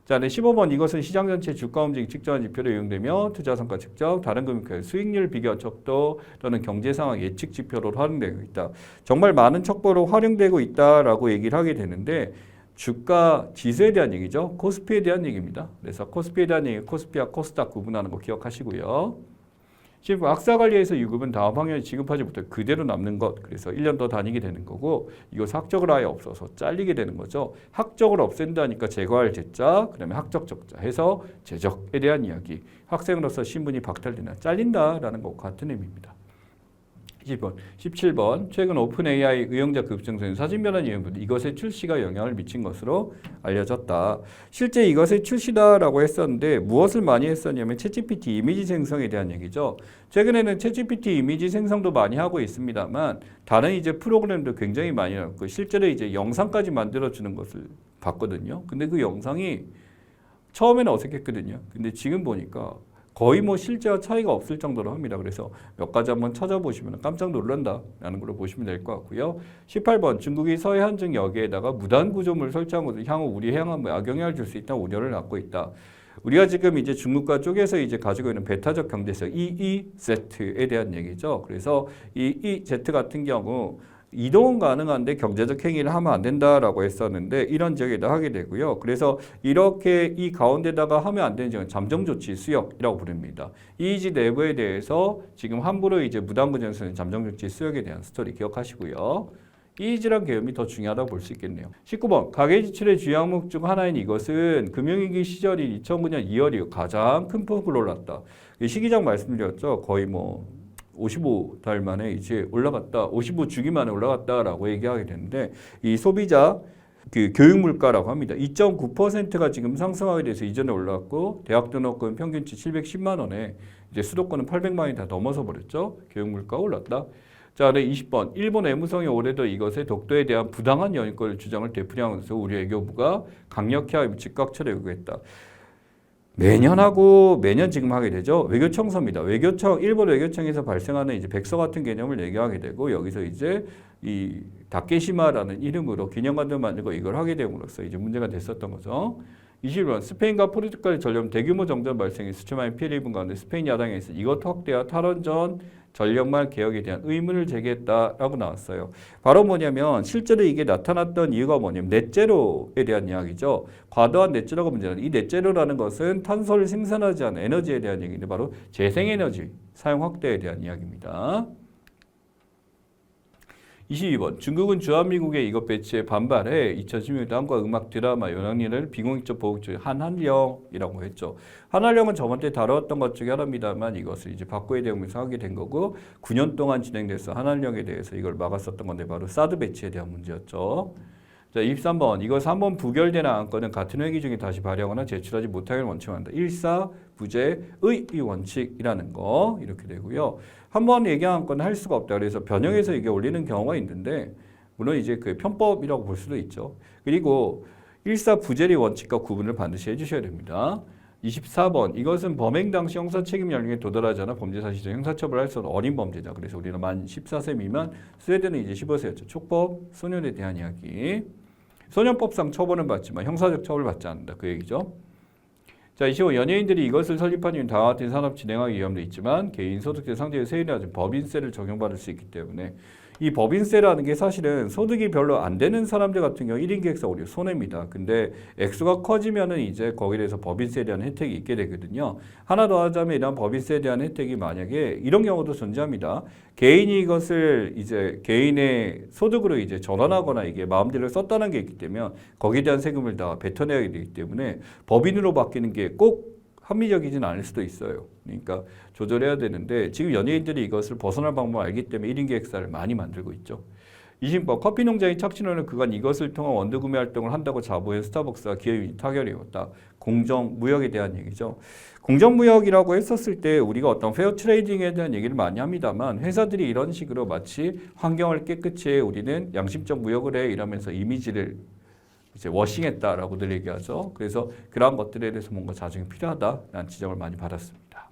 자, 네, 15번 이것은 시장 전체 주가 움직임 측정한 지표로 이용되며 투자 성과 측정, 다른 금융권 수익률 비교 척도 또는 경제 상황 예측 지표로 활용되고 있다. 정말 많은 척도로 활용되고 있다라고 얘기를 하게 되는데 주가 지수에 대한 얘기죠. 코스피에 대한 얘기입니다. 그래서 코스피에 대한 얘기, 코스피와 코스닥 구분하는 거 기억하시고요. 지금 학사관리에서 유급은 다음 학년에 지급하지 못해 그대로 남는 것. 그래서 1년 더 다니게 되는 거고 이거 학적으로 아예 없어서 잘리게 되는 거죠. 학적으로 없앤다니까 제거할 제자, 그다음에 학적 적자 해서 제적에 대한 이야기. 학생으로서 신분이 박탈되나 잘린다라는 것과 같은 의미입니다. 17번 최근 오픈 AI 의용자 급증세는 사진 변환 유형도 이것의 출시가 영향을 미친 것으로 알려졌다. 실제 이것의 출시다라고 했었는데 무엇을 많이 했었냐면 챗GPT 이미지 생성에 대한 얘기죠. 최근에는 챗GPT 이미지 생성도 많이 하고 있습니다만 다른 이제 프로그램도 굉장히 많이 나왔고 실제로 이제 영상까지 만들어주는 것을 봤거든요. 근데 그 영상이 처음에는 어색했거든요. 근데 지금 보니까 거의 뭐 실제와 차이가 없을 정도로 합니다. 그래서 몇 가지 한번 찾아보시면 깜짝 놀란다라는 걸로 보시면 될 것 같고요. 18번 중국이 서해 한중 여기에다가 무단 구조물 설치한 것으로 향후 우리 해양안보에 악영향을 줄 수 있다는 우려를 갖고 있다. 우리가 지금 이제 중국과 쪽에서 이제 가지고 있는 배타적 경제성 EEZ에 대한 얘기죠. 그래서 이 EEZ 같은 경우 이동은 가능한데 경제적 행위를 하면 안 된다라고 했었는데 이런 지역에다 하게 되고요. 그래서 이렇게 이 가운데다가 하면 안 되는 지역은 잠정조치 수역이라고 부릅니다. EEZ 내부에 대해서 지금 함부로 이제 무단구전에서는 잠정조치 수역에 대한 스토리 기억하시고요. EEZ란 개념이 더 중요하다고 볼 수 있겠네요. 19번 가계지출의 주요 항목 중 하나인 이것은 금융위기 시절인 2009년 2월 이후 가장 큰 폭으로 올랐다. 시기장 말씀드렸죠. 거의 뭐 55달 만에 이제 올라갔다, 55주기 만에 올라갔다라고 얘기하게 되는데 이 소비자 그 교육 물가라고 합니다. 2.9%가 지금 상승하게 돼서 이전에 올라갔고 대학 등록금 평균치 710만 원에 이제 수도권은 800만 원이 다 넘어서 버렸죠. 교육 물가가 올랐다. 자, 네, 20번 일본 외무성이 올해도 이것의 독도에 대한 부당한 영유권 주장을 되풀이하면서 우리 외교부가 강력히 즉각 철회 요구했다. 매년 지금 하게 되죠. 외교청서입니다. 일본 외교청에서 발생하는 이제 백서 같은 개념을 얘기하게 되고 여기서 이제 이 다케시마라는 이름으로 기념관을 만들고 이걸 하게 됨으로써 이제 문제가 됐었던 거죠. 21번 스페인과 포르투갈 전력 대규모 정전 발생에 수천만의 피해를 입은 가운데 스페인 야당에서 이것 확대와 탈원전 전력망 개혁에 대한 의문을 제기했다라고 나왔어요. 바로 뭐냐면 실제로 이게 나타났던 이유가 뭐냐면 넷제로에 대한 이야기죠. 과도한 넷제로가 문제는 이 넷제로라는 것은 탄소를 생산하지 않은 에너지에 대한 얘기인데 바로 재생에너지 사용 확대에 대한 이야기입니다. 22번 중국은 주한미국의 이것 배치에 반발해 2016년 한국 음악 드라마 연합리를 비공익적 보호적 한한령이라고 했죠. 한한령은 저번 때 다뤘던 것 중에 하나입니다만 이것을 이제 바꿔야 되면서 하게 된 거고 9년 동안 진행돼서 한한령에 대해서 이걸 막았었던 건데 바로 사드 배치에 대한 문제였죠. 자, 23번. 이것은 한번 부결된 안건은 같은 회기 중에 다시 발행하거나 제출하지 못하길 원칙을 한다. 1사 부재의 이 원칙이라는 거 이렇게 되고요. 한번 얘기한 건은 할 수가 없다. 그래서 변형해서 이게 올리는 경우가 있는데 물론 이제 그 편법이라고 볼 수도 있죠. 그리고 1사 부재의 원칙과 구분을 반드시 해주셔야 됩니다. 24번. 이것은 범행 당시 형사 책임 연령에 도달하지 않아 범죄 사실적 형사처벌할 수 없는 어린 범죄자. 그래서 우리는 만 14세 미만, 스웨덴은 이제 15세였죠. 촉법, 소년에 대한 이야기. 소년법상 처벌은 받지만 형사적 처벌을 받지 않는다. 그 얘기죠. 자, 25. 연예인들이 이것을 설립한 이유는 다와 같은 산업 진행하기 위함도 있지만 개인 소득세 상대의 세율이 낮은 법인세를 적용받을 수 있기 때문에 이 법인세라는 게 사실은 소득이 별로 안 되는 사람들 같은 경우 1인 기획사 오히려 손해입니다. 근데 액수가 커지면은 이제 거기에 대해서 법인세에 대한 혜택이 있게 되거든요. 하나 더 하자면 이런 법인세에 대한 혜택이 만약에 이런 경우도 존재합니다. 개인이 이것을 이제 개인의 소득으로 이제 전환하거나 이게 마음대로 썼다는 게 있기 때문에 거기에 대한 세금을 다 뱉어내야 되기 때문에 법인으로 바뀌는 게 꼭 합리적이진 않을 수도 있어요. 그러니까 조절해야 되는데 지금 연예인들이 이것을 벗어날 방법을 알기 때문에 1인 기획사를 많이 만들고 있죠. 20번. 커피 농장이 착취하는 그간 이것을 통한 원두 구매 활동을 한다고 자부해 스타벅스가 기업이 타결해왔다. 공정무역에 대한 얘기죠. 공정무역이라고 했었을 때 우리가 어떤 페어 트레이딩에 대한 얘기를 많이 합니다만 회사들이 이런 식으로 마치 환경을 깨끗이 해 우리는 양심적 무역을 해 이러면서 이미지를 이제 워싱했다라고들 얘기하죠. 그래서 그러한 것들에 대해서 뭔가 자중이 필요하다라는 지적을 많이 받았습니다.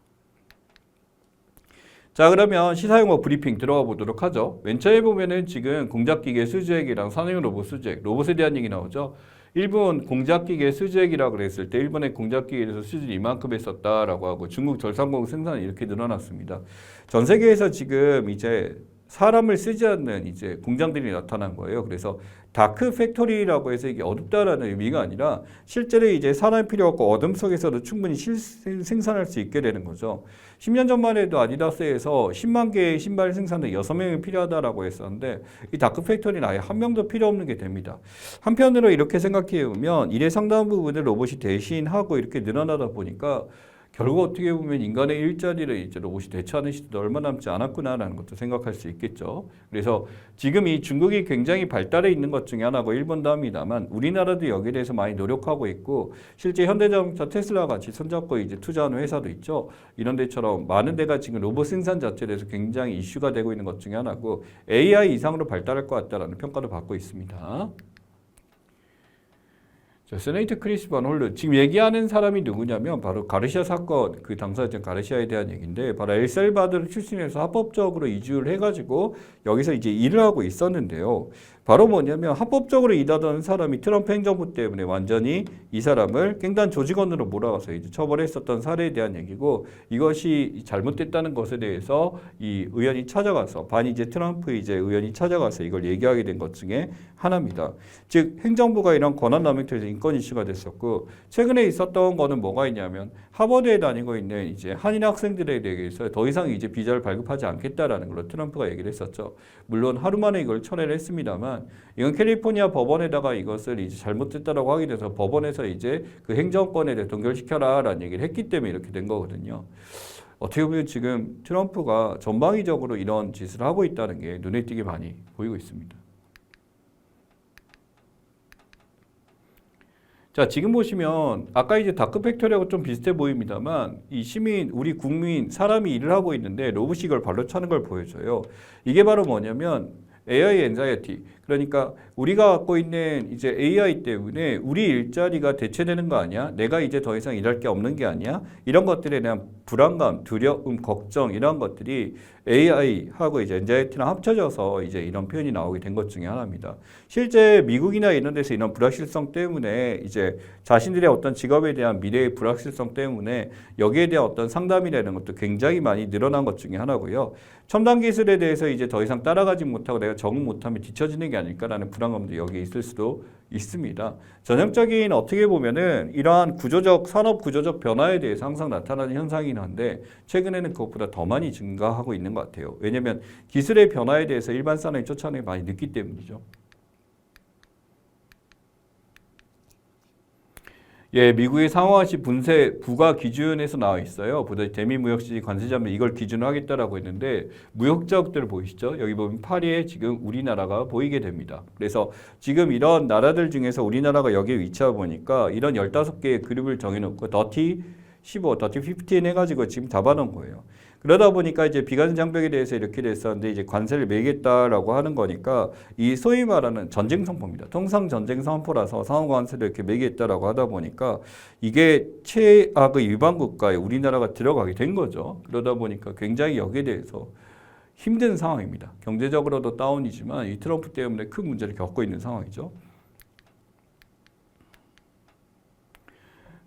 자, 그러면 시사용어 브리핑 들어가 보도록 하죠. 맨 처음에 보면은 지금 공작기계 수주액이랑 산업용 로봇 수주액, 로봇에 대한 얘기 나오죠. 일본 공작기계 수주액이라고 그랬을 때 일본의 공작기계에서 수주를 이만큼 했었다라고 하고 중국 절상공 생산이 이렇게 늘어났습니다. 전 세계에서 지금 이제 사람을 쓰지 않는 이제 공장들이 나타난 거예요. 그래서 다크 팩토리라고 해서 이게 어둡다라는 의미가 아니라 실제로 이제 사람이 필요 없고 어둠 속에서도 충분히 생산할 수 있게 되는 거죠. 10년 전만 해도 아디다스에서 10만 개의 신발 생산에 6명이 필요하다라고 했었는데 이 다크 팩토리는 아예 한 명도 필요 없는 게 됩니다. 한편으로 이렇게 생각해 보면 일의 상당 부분을 로봇이 대신하고 이렇게 늘어나다 보니까 결국 어떻게 보면 인간의 일자리를 이제 로봇이 대체하는 시대도 얼마 남지 않았구나라는 것도 생각할 수 있겠죠. 그래서 지금 이 중국이 굉장히 발달해 있는 것 중에 하나고 일본도 합니다만 우리나라도 여기에 대해서 많이 노력하고 있고 실제 현대자동차 테슬라 같이 손잡고 이제 투자하는 회사도 있죠. 이런 데처럼 많은 데가 지금 로봇 생산 자체에 대해서 굉장히 이슈가 되고 있는 것 중에 하나고 AI 이상으로 발달할 것 같다라는 평가도 받고 있습니다. 자, 세네이트 크리스 반 홀르. 지금 얘기하는 사람이 누구냐면 바로 가르시아 사건 그 당사자 가르시아에 대한 얘기인데 바로 엘살바도르 출신에서 합법적으로 이주를 해가지고 여기서 이제 일을 하고 있었는데요. 바로 뭐냐면 합법적으로 일하던 사람이 트럼프 행정부 때문에 완전히 이 사람을 깽단 조직원으로 몰아가서 이제 처벌했었던 사례에 대한 얘기고 이것이 잘못됐다는 것에 대해서 이 의원이 찾아가서 반이제 트럼프 이제 의원이 찾아가서 이걸 얘기하게 된 것 중에 하나입니다. 즉 행정부가 이런 권한 남용에 대해서 인권 이슈가 됐었고 최근에 있었던 거는 뭐가 있냐면 하버드에 다니고 있는 이제 한인 학생들에 대해서 더 이상 이제 비자를 발급하지 않겠다라는 걸로 트럼프가 얘기를 했었죠. 물론 하루 만에 이걸 철회를 했습니다만 이건 캘리포니아 법원에다가 이것을 이제 잘못됐다라고 하게 돼서 법원에서 이제 그 행정권에 대해 동결시켜라라는 얘기를 했기 때문에 이렇게 된 거거든요. 어떻게 보면 지금 트럼프가 전방위적으로 이런 짓을 하고 있다는 게 눈에 띄게 많이 보이고 있습니다. 자, 지금 보시면 아까 이제 다크 팩토리하고 좀 비슷해 보입니다만 이 시민, 우리 국민, 사람이 일을 하고 있는데 로봇이 이걸 발로 차는 걸 보여줘요. 이게 바로 뭐냐면 AI 엔자이티. 그러니까 우리가 갖고 있는 이제 AI 때문에 우리 일자리가 대체되는 거 아니야? 내가 이제 더 이상 일할 게 없는 게 아니야? 이런 것들에 대한 불안감, 두려움, 걱정 이런 것들이 AI하고 이제 엔자이티랑 합쳐져서 이제 이런 표현이 나오게 된 것 중에 하나입니다. 실제 미국이나 이런 데서 이런 불확실성 때문에 이제 자신들의 어떤 직업에 대한 미래의 불확실성 때문에 여기에 대한 어떤 상담이라는 것도 굉장히 많이 늘어난 것 중에 하나고요. 첨단 기술에 대해서 이제 더 이상 따라가지 못하고 내가 적응 못하면 뒤처지는 게 아닐까라는 불안감도 여기에 있을 수도 있습니다. 전형적인 어떻게 보면은 이러한 구조적 산업 구조적 변화에 대해서 항상 나타나는 현상이긴 한데 최근에는 그것보다 더 많이 증가하고 있는 것 같아요. 왜냐하면 기술의 변화에 대해서 일반 산업이 쫓아내기 많이 늦기 때문이죠. 예, 미국의 상하시 분세 부가 기준에서 나와 있어요. 보다 대미무역시 관세자면 이걸 기준으로 하겠다라고 했는데 무역자국들 보이시죠? 여기 보면 파리에 지금 우리나라가 보이게 됩니다. 그래서 지금 이런 나라들 중에서 우리나라가 여기에 위치하고 보니까 이런 15개의 그룹을 정해놓고 더티 15, 더티 15 해가지고 지금 잡아놓은 거예요. 그러다 보니까 이제 비관세 장벽에 대해서 이렇게 됐었는데 이제 관세를 매겠다라고 하는 거니까 이 소위 말하는 전쟁 선포입니다. 통상 전쟁 선포라서 상호 관세를 이렇게 매겠다라고 하다 보니까 이게 최악의 위반 국가에 우리나라가 들어가게 된 거죠. 그러다 보니까 굉장히 여기에 대해서 힘든 상황입니다. 경제적으로도 다운이지만 이 트럼프 때문에 큰 문제를 겪고 있는 상황이죠.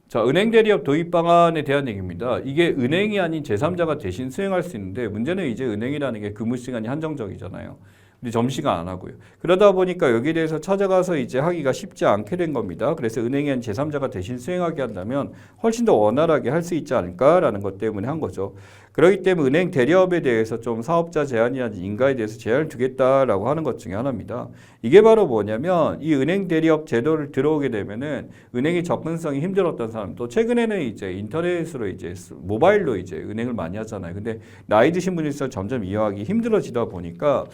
자, 은행 대리업 도입 방안에 대한 얘기입니다. 이게 은행이 아닌 제3자가 대신 수행할 수 있는데 문제는 이제 은행이라는 게 근무 시간이 한정적이잖아요. 근데 점심시간 안 하고요. 그러다 보니까 여기에 대해서 찾아가서 이제 하기가 쉽지 않게 된 겁니다. 그래서 은행이 아닌 제3자가 대신 수행하게 한다면 훨씬 더 원활하게 할 수 있지 않을까라는 것 때문에 한 거죠. 그렇기 때문에 은행 대리업에 대해서 좀 사업자 제한이라든지 인가에 대해서 제한을 두겠다라고 하는 것 중에 하나입니다. 이게 바로 뭐냐면 이 은행 대리업 제도를 들어오게 되면은 은행의 접근성이 힘들었던 사람 또 최근에는 이제 인터넷으로 이제 모바일로 이제 은행을 많이 하잖아요. 근데 나이 드신 분일수록 점점 이용하기 힘들어지다 보니까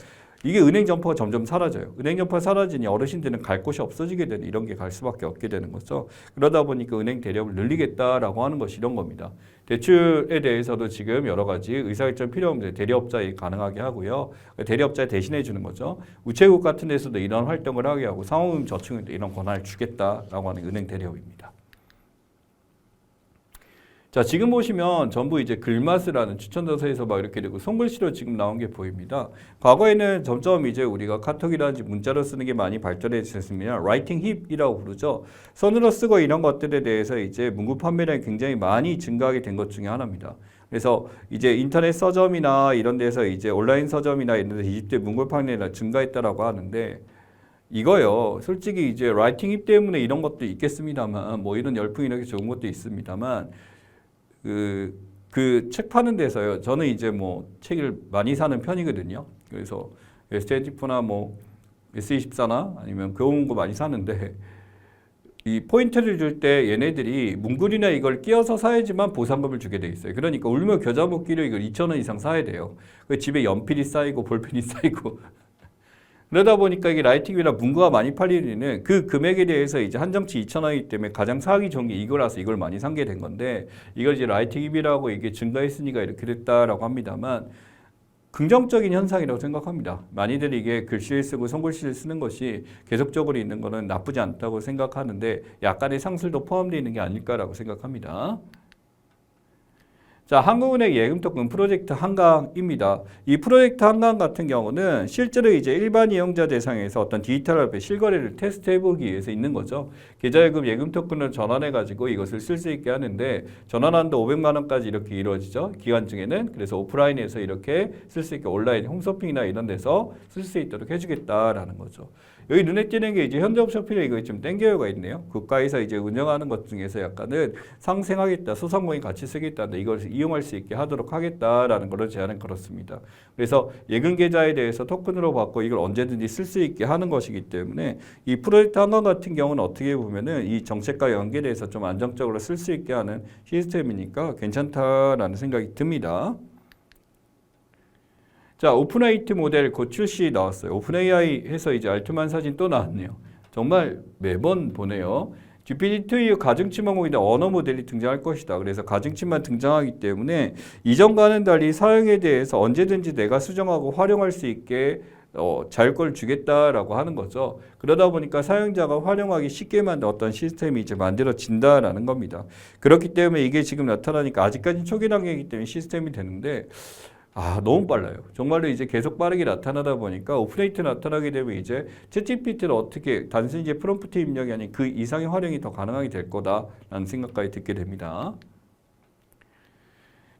이게 은행 점포가 점점 사라져요. 은행 점포가 사라지니 어르신들은 갈 곳이 없어지게 되는 이런 게 갈 수밖에 없게 되는 거죠. 그러다 보니까 은행 대리업을 늘리겠다라고 하는 것이 이런 겁니다. 대출에 대해서도 지금 여러 가지 의사결정 필요 없는데 대리업자에 가능하게 하고요. 대리업자에 대신해 주는 거죠. 우체국 같은 데서도 이런 활동을 하게 하고 상호금 저축에도 이런 권한을 주겠다라고 하는 은행 대리업입니다. 자, 지금 보시면 전부 이제 글마스라는 추천도서에서 막 이렇게 되고 손글씨로 지금 나온 게 보입니다. 과거에는 점점 이제 우리가 카톡이라든지 문자로 쓰는 게 많이 발전해졌습니다. 라이팅 힙이라고 부르죠. 손으로 쓰고 이런 것들에 대해서 이제 문구 판매량이 굉장히 많이 증가하게 된 것 중에 하나입니다. 그래서 이제 인터넷 서점이나 이런 데서 이제 온라인 서점이나 이런 데서 20대 문구 판매가 증가했다라고 하는데 이거요. 솔직히 이제 라이팅 힙 때문에 이런 것도 있겠습니다만 뭐 이런 열풍이 이렇게 좋은 것도 있습니다만 그 책 파는 데서요. 저는 이제 뭐 책을 많이 사는 편이거든요. 그래서 S24나 뭐 S24나 아니면 교훈고 많이 사는데 이 포인트를 줄 때 얘네들이 문구리나 이걸 끼워서 사야지만 보상금을 주게 돼 있어요. 그러니까 울며 겨자 먹기로 이걸 2,000원 이상 사야 돼요. 집에 연필이 쌓이고 볼펜이 쌓이고 그러다 보니까 이게 라이팅이나 문구가 많이 팔리는 그 금액에 대해서 이제 한정치 2,000원이기 때문에 가장 사기 좋은 게 이거라서 이걸 많이 산 게 된 건데 이걸 이제 라이팅입이라고 이게 증가했으니까 이렇게 됐다라고 합니다만 긍정적인 현상이라고 생각합니다. 많이들 이게 글씨를 쓰고 손글씨를 쓰는 것이 계속적으로 있는 거는 나쁘지 않다고 생각하는데 약간의 상술도 포함되어 있는 게 아닐까라고 생각합니다. 자, 한국은행 예금토큰 프로젝트 한강입니다. 이 프로젝트 한강 같은 경우는 실제로 이제 일반 이용자 대상에서 어떤 디지털 화폐 실거래를 테스트해보기 위해서 있는 거죠. 계좌예금 예금토큰을 전환해가지고 이것을 쓸 수 있게 하는데 전환한도 500만 원까지 이렇게 이루어지죠. 기간 중에는. 그래서 오프라인에서 이렇게 쓸 수 있게 온라인 홈쇼핑이나 이런 데서 쓸 수 있도록 해주겠다라는 거죠. 여기 눈에 띄는 게 이제 현대옵션필에 이거 좀 땡겨요가 있네요. 국가에서 이제 운영하는 것 중에서 약간은 상생하겠다, 소상공인 같이 쓰겠다, 이걸 이용할 수 있게 하도록 하겠다라는 걸로 제안을 걸었습니다. 그래서 예금 계좌에 대해서 토큰으로 받고 이걸 언제든지 쓸 수 있게 하는 것이기 때문에 이 프로젝트 한강 같은 경우는 어떻게 보면은 이 정책과 연계돼서 좀 안정적으로 쓸 수 있게 하는 시스템이니까 괜찮다라는 생각이 듭니다. 자, 오픈AI 모델 곧 출시 나왔어요. 오픈AI 해서 이제 알트만 사진 또 나왔네요. 정말 매번 보네요. GPT-2 이후 가중치만 언어 모델이 등장할 것이다. 그래서 가중치만 등장하기 때문에 이전과는 달리 사용에 대해서 언제든지 내가 수정하고 활용할 수 있게 자율권을 주겠다라고 하는 거죠. 그러다 보니까 사용자가 활용하기 쉽게 만든 어떤 시스템이 이제 만들어진다라는 겁니다. 그렇기 때문에 이게 지금 나타나니까 아직까지 초기 단계이기 때문에 시스템이 되는데 너무 빨라요. 정말로 이제 계속 빠르게 나타나다 보니까 오픈AI 나타나게 되면 이제 챗GPT를 어떻게 단순히 이제 프롬프트 입력이 아닌 그 이상의 활용이 더 가능하게 될 거다라는 생각까지 듣게 됩니다.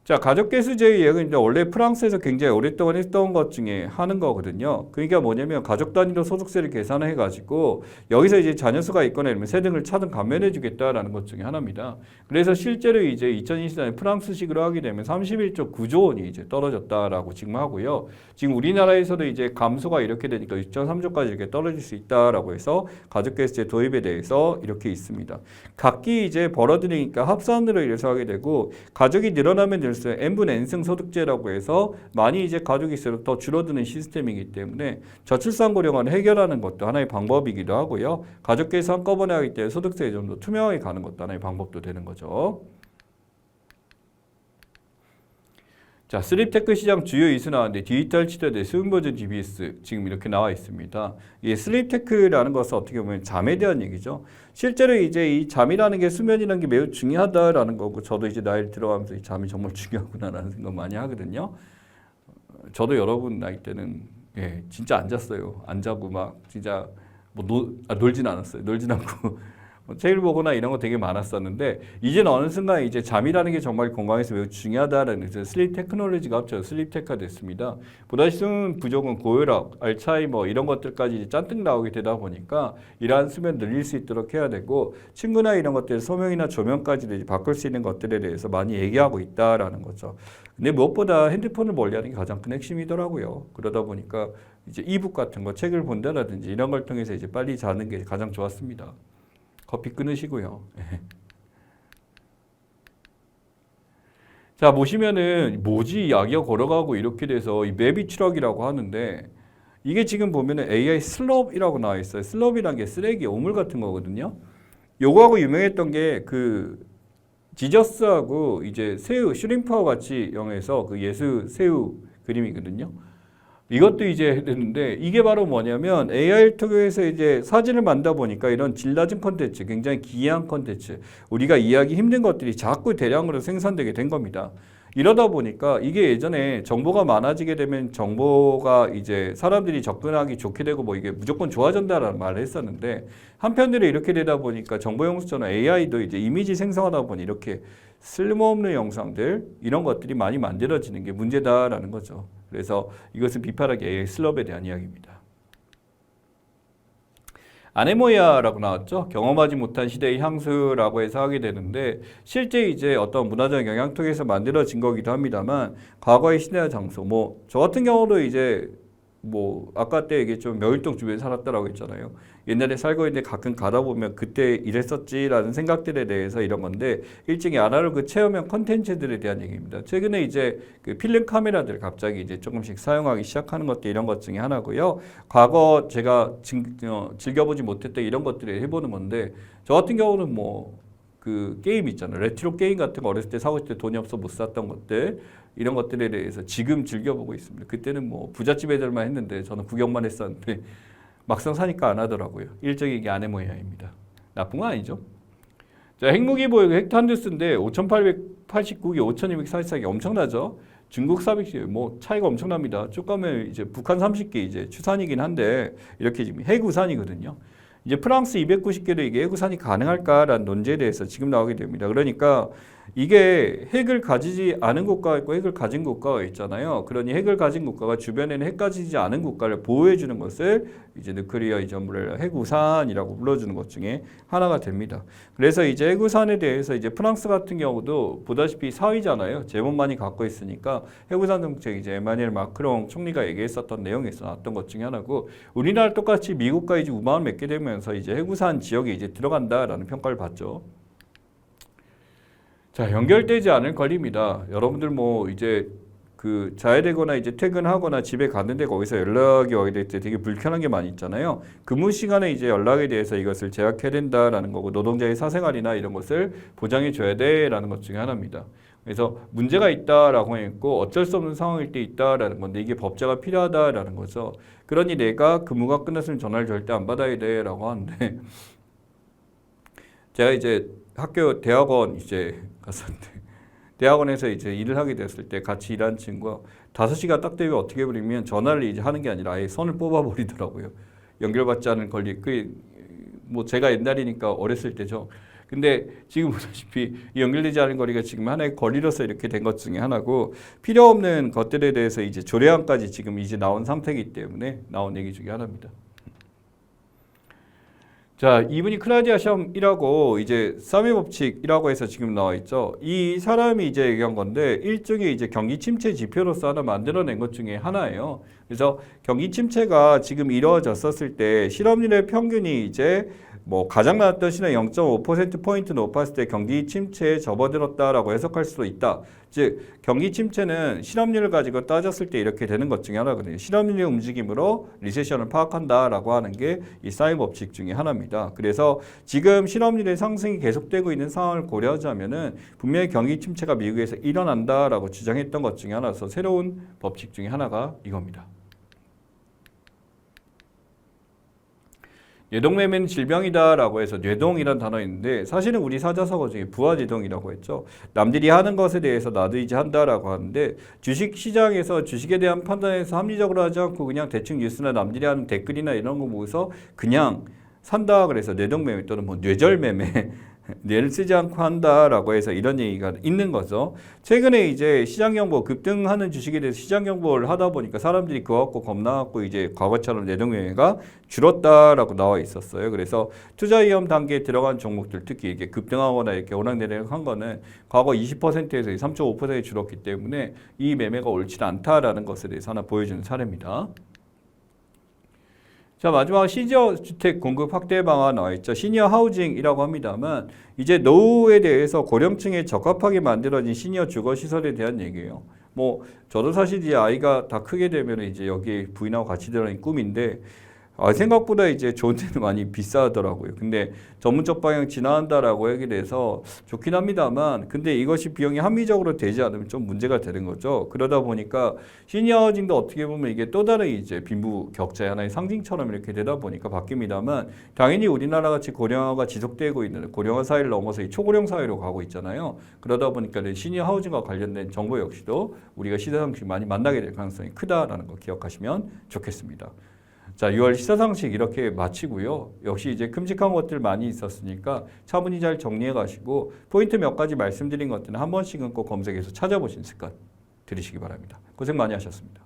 자, 가족개수제의 이야기는 이제 원래 프랑스에서 굉장히 오랫동안 했던 것 중에 하는 거거든요. 그러니까 뭐냐면 가족 단위로 소득세를 계산해 가지고 여기서 이제 자녀 수가 있거나 아니면 세등을 차등 감면해 주겠다라는 것 중에 하나입니다. 그래서 실제로 이제 2024년 프랑스식으로 하게 되면 31.9조 원이 이제 떨어졌다라고 지금 하고요. 지금 우리나라에서도 이제 감소가 이렇게 되니까 6.3조까지 이렇게 떨어질 수 있다라고 해서 가족개수제 도입에 대해서 이렇게 있습니다. 각기 이제 벌어들이니까 합산으로 이래서 하게 되고 가족이 늘어나면 늘수록 n분의 n승 소득제라고 해서 많이 이제 가족이 있을수록 더 줄어드는 시스템이기 때문에 저출산 고령화를 해결하는 것도 하나의 방법이기도 하고요. 가족계에서 한꺼번에 하기 때문에 소득세에 좀 더 투명하게 가는 것도 하나의 방법도 되는 거죠. 자, 슬립테크 시장 주요 이수 나왔는데 디지털 치료대 수은버전 DBS 지금 이렇게 나와 있습니다. 이 슬립테크라는 것은 어떻게 보면 잠에 대한 얘기죠. 실제로 이제 이 잠이라는 게 수면이라는 게 매우 중요하다라는 거고 저도 이제 나이를 들어가면서 이 잠이 정말 중요하구나라는 생각 많이 하거든요. 저도 여러분 나이 때는 진짜 안 잤어요. 안 자고 막 진짜 놀진 않았어요. 놀진 않고 책을 보거나 이런 거 되게 많았었는데 이제는 어느 순간 이제 잠이라는 게 정말 건강에서 매우 중요하다라는 슬립 테크놀로지가 합쳐서 슬립테크가 됐습니다. 보다 수면 부족은 고혈압, 알츠하이머 이런 것들까지 이제 잔뜩 나오게 되다 보니까 이러한 수면 늘릴 수 있도록 해야 되고 침구나 이런 것들 소명이나 조명까지도 이제 바꿀 수 있는 것들에 대해서 많이 얘기하고 있다라는 거죠. 근데 무엇보다 핸드폰을 멀리하는 게 가장 큰 핵심이더라고요. 그러다 보니까 이제 이북 같은 거 책을 본다라든지 이런 걸 통해서 이제 빨리 자는 게 가장 좋았습니다. 커피 끊으시고요. 자, 보시면은 뭐지 야기가 걸어가고 이렇게 돼서 이 맵이 추락이라고 하는데 이게 지금 보면은 AI 슬럽이라고 나와 있어요. 슬럽이란 게 쓰레기, 오물 같은 거거든요. 요거하고 유명했던 게 그 지저스하고 이제 새우, 슈림프와 같이 영해서 그 예수 새우 그림이거든요. 이것도 이제 되는데 이게 바로 뭐냐면 AI를 통해서 이제 사진을 만다 보니까 이런 질 낮은 콘텐츠, 굉장히 기이한 콘텐츠, 우리가 이해하기 힘든 것들이 자꾸 대량으로 생산되게 된 겁니다. 이러다 보니까 이게 예전에 정보가 많아지게 되면 정보가 이제 사람들이 접근하기 좋게 되고 뭐 이게 무조건 좋아진다라는 말을 했었는데 한편으로 이렇게 되다 보니까 정보 용수처럼 AI도 이제 이미지 생성하다 보니 이렇게 쓸모없는 영상들 이런 것들이 많이 만들어지는 게 문제다라는 거죠. 그래서 이것은 비판하기 AI 슬럽에 대한 이야기입니다. 아네모야라고 나왔죠. 경험하지 못한 시대의 향수라고 해서 하게 되는데 실제 이제 어떤 문화적 영향통에서 만들어진 거기도 합니다만 과거의 시대와 장소 뭐 저 같은 경우도 이제 뭐 아까 때 이게 좀 명일동 주변에 살았다라고 했잖아요. 옛날에 살고 있는데 가끔 가다 보면 그때 이랬었지라는 생각들에 대해서 이런 건데 일종의 아날로그 체험형 컨텐츠들에 대한 얘기입니다. 최근에 이제 그 필름 카메라들 갑자기 이제 조금씩 사용하기 시작하는 것도 이런 것 중에 하나고요. 과거 제가 즐겨보지 못했던 이런 것들을 해보는 건데 저 같은 경우는 뭐 그 게임 있잖아요. 레트로 게임 같은 거 어렸을 때 사고 싶을 때 돈이 없어 못 샀던 것들 이런 것들에 대해서 지금 즐겨보고 있습니다. 그때는 뭐 부잣집 애들만 했는데 저는 구경만 했었는데 막상 사니까 안 하더라고요. 일종의 이게 아네모야입니다. 나쁜 건 아니죠. 자, 핵무기 보유고 핵탄두스인데 5,889개, 5,244개 엄청나죠. 중국 400개 뭐 차이가 엄청납니다. 쭉 가면 이제 북한 30개 이제 추산이긴 한데 이렇게 지금 핵우산이거든요. 이제 프랑스 290개도 이게 핵우산이 가능할까라는 논제에 대해서 지금 나오게 됩니다. 그러니까 이게 핵을 가지지 않은 국가가 있고 핵을 가진 국가가 있잖아요. 그러니 핵을 가진 국가가 주변에는 핵 가지지 않은 국가를 보호해 주는 것을 이제 누클리어 이전부를 핵우산이라고 불러주는 것 중에 하나가 됩니다. 그래서 이제 핵우산에 대해서 이제 프랑스 같은 경우도 보다시피 사위잖아요. 재본 많이 갖고 있으니까 핵우산 정책 이제 에마뉘엘 마크롱 총리가 얘기했었던 내용에서 나왔던 것 중에 하나고 우리나라 똑같이 미국과 이제 우방을 맺게 되면서 이제 핵우산 지역에 이제 들어간다라는 평가를 받죠. 자, 연결되지 않을 권리입니다. 여러분들 뭐 이제 그 자해되거나 이제 퇴근하거나 집에 갔는데 거기서 연락이 오게 될 때 되게 불편한 게 많이 있잖아요. 근무 시간에 이제 연락에 대해서 이것을 제약해야 된다라는 거고 노동자의 사생활이나 이런 것을 보장해 줘야 돼라는 것 중에 하나입니다. 그래서 문제가 있다라고 했고 어쩔 수 없는 상황일 때 있다라는 건데 이게 법제가 필요하다라는 거죠. 그러니 내가 근무가 끝났으면 전화를 절대 안 받아야 돼라고 하는데 제가 이제 학교 대학원 이제 갔었는데 대학원에서 이제 일을 하게 됐을 때 같이 일한 친구가 5시가 딱 되면 어떻게 해버리면 전화를 이제 하는 게 아니라 아예 선을 뽑아버리더라고요. 연결받지 않은 권리. 그 뭐 제가 옛날이니까 어렸을 때죠. 근데 지금 보다시피 이 연결되지 않은 거리가 지금 하나의 거리로서 이렇게 된 것 중에 하나고 필요 없는 것들에 대해서 이제 조례안까지 지금 이제 나온 상태이기 때문에 나온 얘기 중에 하나입니다. 자, 이분이 크라디아 샴이라고 이제 쌈의 법칙이라고 해서 지금 나와 있죠. 이 사람이 이제 얘기한 건데 일종의 이제 경기 침체 지표로서 하나 만들어낸 것 중에 하나예요. 그래서 경기 침체가 지금 이루어졌었을 때 실업률의 평균이 이제 뭐 가장 낮았던 시는 0.5%포인트 높았을 때 경기 침체에 접어들었다라고 해석할 수도 있다. 즉 경기 침체는 실업률을 가지고 따졌을 때 이렇게 되는 것 중에 하나거든요. 실업률의 움직임으로 리세션을 파악한다라고 하는 게 이 사인 법칙 중에 하나입니다. 그래서 지금 실업률의 상승이 계속되고 있는 상황을 고려하자면은 분명히 경기 침체가 미국에서 일어난다라고 주장했던 것 중에 하나서 새로운 법칙 중에 하나가 이겁니다. 뇌동매매는 질병이다라고 해서 뇌동이란 단어 있는데 사실은 우리 사자성어 중에 부하지동이라고 했죠. 남들이 하는 것에 대해서 나도 이제 한다라고 하는데 주식시장에서 주식에 대한 판단에서 합리적으로 하지 않고 그냥 대충 뉴스나 남들이 하는 댓글이나 이런 거 보고서 그냥 산다 그래서 뇌동매매 또는 뭐 뇌절매매 뇌를 쓰지 않고 한다라고 해서 이런 얘기가 있는 거죠. 최근에 이제 시장 경보 급등하는 주식에 대해서 시장 경보를 하다 보니까 사람들이 그거 갖고 겁나갖고 이제 과거처럼 뇌동매매가 줄었다라고 나와 있었어요. 그래서 투자 위험 단계에 들어간 종목들 특히 이게 급등하거나 이렇게 오락내리락 한 거는 과거 20%에서 3.5% 줄었기 때문에 이 매매가 옳지 않다라는 것에 대해서 하나 보여주는 사례입니다. 자, 마지막 시니어 주택 공급 확대 방안 나와 있죠. 시니어 하우징이라고 합니다만 이제 노후에 대해서 고령층에 적합하게 만들어진 시니어 주거 시설에 대한 얘기예요. 뭐 저도 사실 이제 아이가 다 크게 되면 이제 여기 부인하고 같이 들어가는 꿈인데 생각보다 이제 좋은 데는 많이 비싸더라고요. 근데 전문적 방향 진화한다라고 얘기를 해서 좋긴 합니다만 근데 이것이 비용이 합리적으로 되지 않으면 좀 문제가 되는 거죠. 그러다 보니까 시니어 하우징도 어떻게 보면 이게 또 다른 이제 빈부 격차의 하나의 상징처럼 이렇게 되다 보니까 바뀝니다만 당연히 우리나라 같이 고령화가 지속되고 있는 고령화 사회를 넘어서 이 초고령 사회로 가고 있잖아요. 그러다 보니까 시니어 하우징과 관련된 정보 역시도 우리가 시대상식 많이 만나게 될 가능성이 크다라는 거 기억하시면 좋겠습니다. 자, 6월 시사상식 이렇게 마치고요. 역시 이제 큼직한 것들 많이 있었으니까 차분히 잘 정리해 가시고 포인트 몇 가지 말씀드린 것들은 한 번씩은 꼭 검색해서 찾아보시는 습관 들이시기 바랍니다. 고생 많이 하셨습니다.